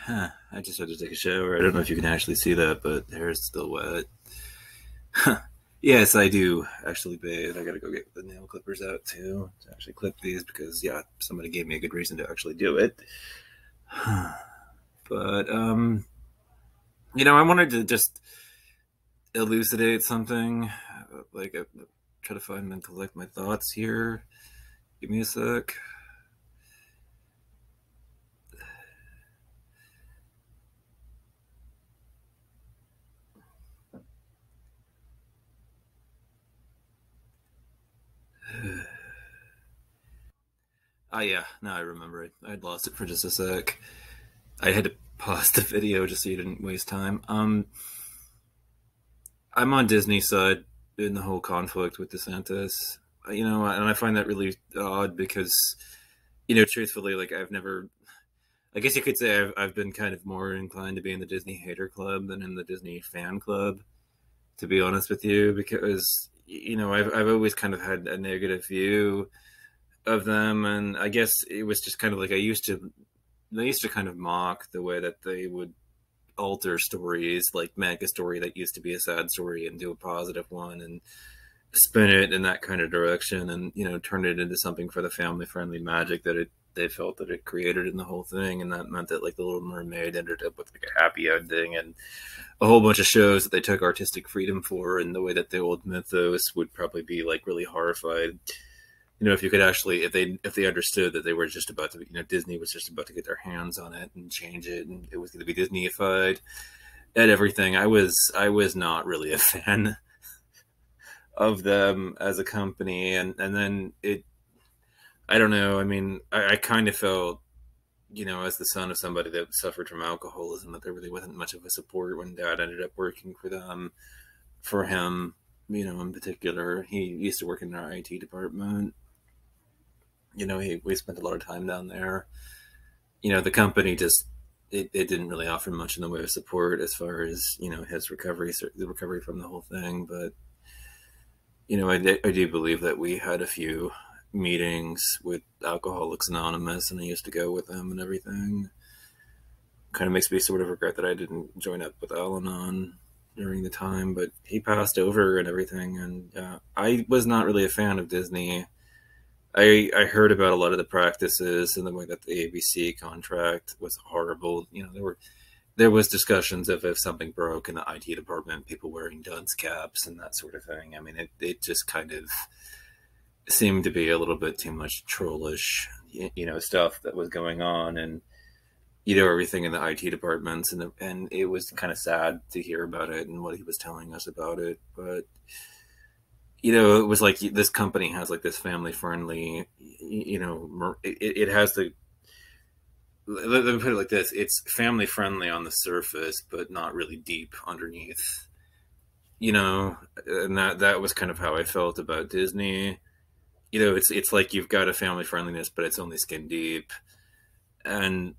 Huh, I just had to take a shower. I don't know if you can actually see that, but the hair is still wet. Yes, I do actually bathe. I gotta go get the nail clippers out too to actually clip these because, yeah, somebody gave me a good reason to actually do it. But, I wanted to just elucidate something. Try to find and collect my thoughts here. Give me a sec. Ah, yeah, now I remember it. I'd lost it for just a sec. I had to pause the video just so you didn't waste time. I'm on Disney's side in the whole conflict with Desantis. And I find that really odd because, truthfully, like I've never. I guess you could say I've been kind of more inclined to be in the Disney hater club than in the Disney fan club, to be honest with you, because I've always kind of had a negative view of them, and I guess it was just kind of like they used to kind of mock the way that they would alter stories, like make a story that used to be a sad story and do a positive one and spin it in that kind of direction, and turn it into something for the family friendly magic that they felt that it created in the whole thing. And that meant that like the Little Mermaid ended up with like a happy ending, and a whole bunch of shows that they took artistic freedom for, and the way that the old mythos would probably be like really horrified, if you could actually, if they understood that they were just about to, Disney was just about to get their hands on it and change it, and it was going to be Disneyified and everything. I was not really a fan of them as a company, and then I don't know. I mean, I kind of felt, as the son of somebody that suffered from alcoholism, that there really wasn't much of a support when Dad ended up working for them, for him, in particular. He used to work in our IT department. We spent a lot of time down there. The company just it didn't really offer much in the way of support as far as his recovery, the recovery from the whole thing. But I do believe that we had a few meetings with Alcoholics Anonymous, and I used to go with them and everything. Kind of makes me sort of regret that I didn't join up with Al-Anon during the time, but he passed over and everything, and I was not really a fan of Disney. I heard about a lot of the practices and the way that the ABC contract was horrible. There was discussions of if something broke in the IT department, people wearing dunce caps and that sort of thing. I mean, it just kind of seemed to be a little bit too much trollish, stuff that was going on, and everything in the IT departments, and it was kind of sad to hear about it and what he was telling us about it. But it was like this company has like this family friendly, it has the, let me put it like this: it's family friendly on the surface, but not really deep underneath. And that was kind of how I felt about Disney. It's like you've got a family friendliness, but it's only skin deep. And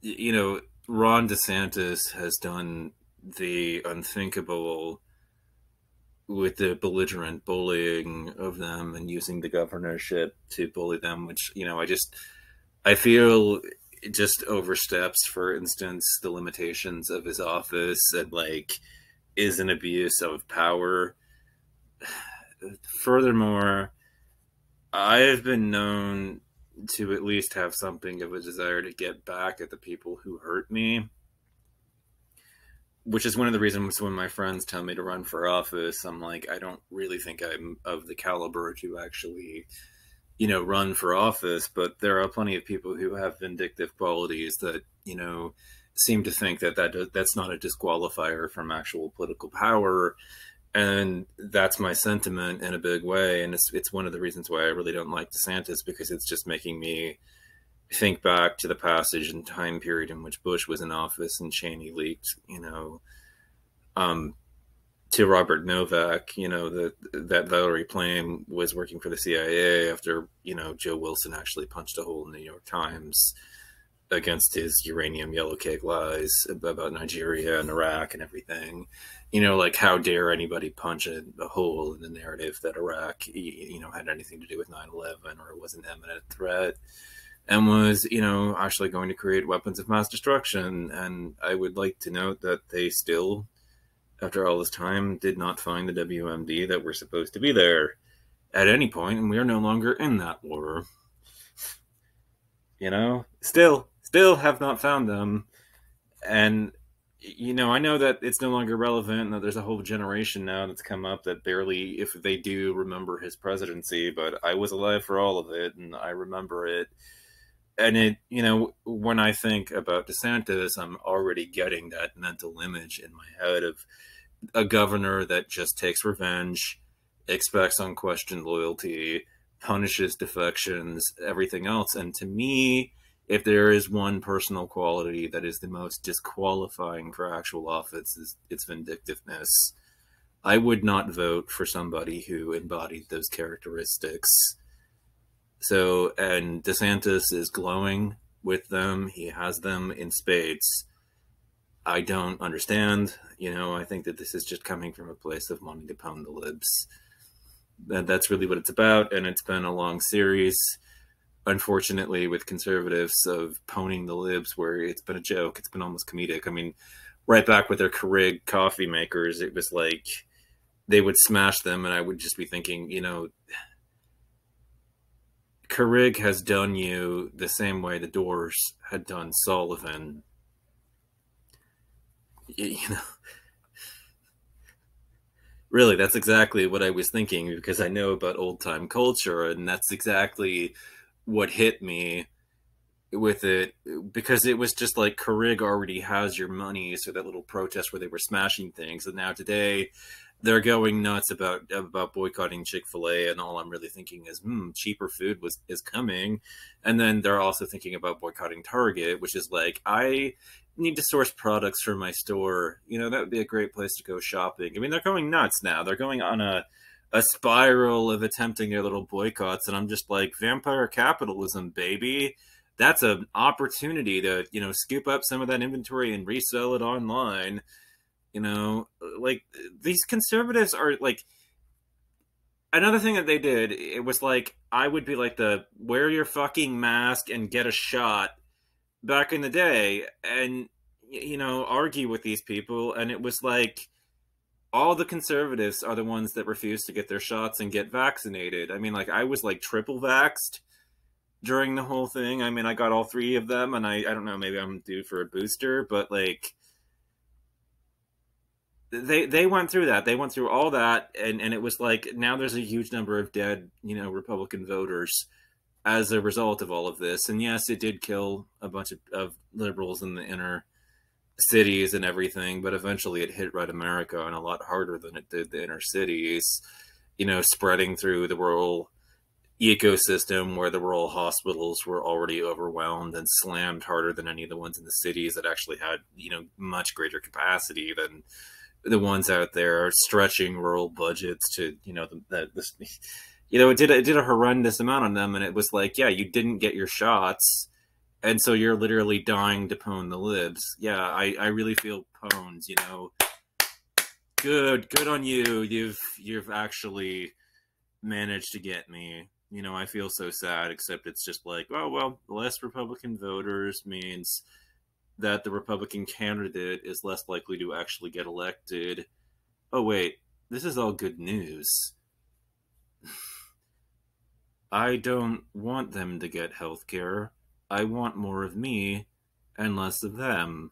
Ron DeSantis has done the unthinkable with the belligerent bullying of them and using the governorship to bully them, which I feel it just oversteps, for instance, the limitations of his office, and like is an abuse of power. Furthermore, I have been known to at least have something of a desire to get back at the people who hurt me, which is one of the reasons when my friends tell me to run for office, I'm like, I don't really think I'm of the caliber to actually, run for office. But there are plenty of people who have vindictive qualities that, seem to think that's not a disqualifier from actual political power. And that's my sentiment in a big way. And it's one of the reasons why I really don't like DeSantis, because it's just making me think back to the passage and time period in which Bush was in office and Cheney leaked, to Robert Novak, that Valerie Plame was working for the CIA after, Joe Wilson actually punched a hole in the New York Times against his uranium yellow cake lies about Nigeria and Iraq and everything. Like, how dare anybody punch a hole in the narrative that Iraq, had anything to do with 9/11 or it was an imminent threat. and was, actually going to create weapons of mass destruction. And I would like to note that they still, after all this time, did not find the WMD that were supposed to be there at any point, and we are no longer in that war. Still have not found them. And I know that it's no longer relevant, and that there's a whole generation now that's come up that barely, if they do, remember his presidency. But I was alive for all of it, and I remember it. And when I think about DeSantis, I'm already getting that mental image in my head of a governor that just takes revenge, expects unquestioned loyalty, punishes defections, everything else. And to me, if there is one personal quality that is the most disqualifying for actual office, it's vindictiveness. I would not vote for somebody who embodied those characteristics. So, and DeSantis is glowing with them. He has them in spades. I don't understand. I think that this is just coming from a place of wanting to pound the libs. That's really what it's about, and it's been a long series, unfortunately, with conservatives, of poning the libs, where it's been a joke. It's been almost comedic. I mean, right back with their Keurig coffee makers, it was like they would smash them, and I would just be thinking, Keurig has done you the same way the Doors had done Sullivan. Really, that's exactly what I was thinking, because I know about old time culture, and that's exactly what hit me with it, because it was just like Keurig already has your money. So that little protest where they were smashing things, and now today they're going nuts about boycotting Chick-fil-A, and all I'm really thinking is, cheaper food is coming. And then they're also thinking about boycotting Target, which is like, I need to source products for my store. That would be a great place to go shopping. I mean, they're going nuts now. They're going on a spiral of attempting their little boycotts, and I'm just like, vampire capitalism, baby. That's an opportunity to, scoop up some of that inventory and resell it online. Like, these conservatives are like, another thing that they did, it was like, I would be like the wear your fucking mask and get a shot back in the day, and argue with these people. And it was like, all the conservatives are the ones that refuse to get their shots and get vaccinated. I mean, like, I was like triple vaxxed during the whole thing. I mean, I got all 3 of them, and I don't know, maybe I'm due for a booster, but like, they went through that. They went through all that, and it was like, now there's a huge number of dead, Republican voters as a result of all of this. And yes, it did kill a bunch of liberals in the inner cities and everything, but eventually it hit Red America, and a lot harder than it did the inner cities, spreading through the rural ecosystem, where the rural hospitals were already overwhelmed and slammed harder than any of the ones in the cities that actually had, much greater capacity than the ones out there, stretching rural budgets to, it did a horrendous amount on them. And it was like, yeah, you didn't get your shots, and so you're literally dying to pwn the libs. Yeah, I really feel pwned. Good on you. You've actually managed to get me. I feel so sad, except it's just like, oh, well, less Republican voters means that the Republican candidate is less likely to actually get elected. Oh, wait, this is all good news. I don't want them to get health care. I want more of me and less of them.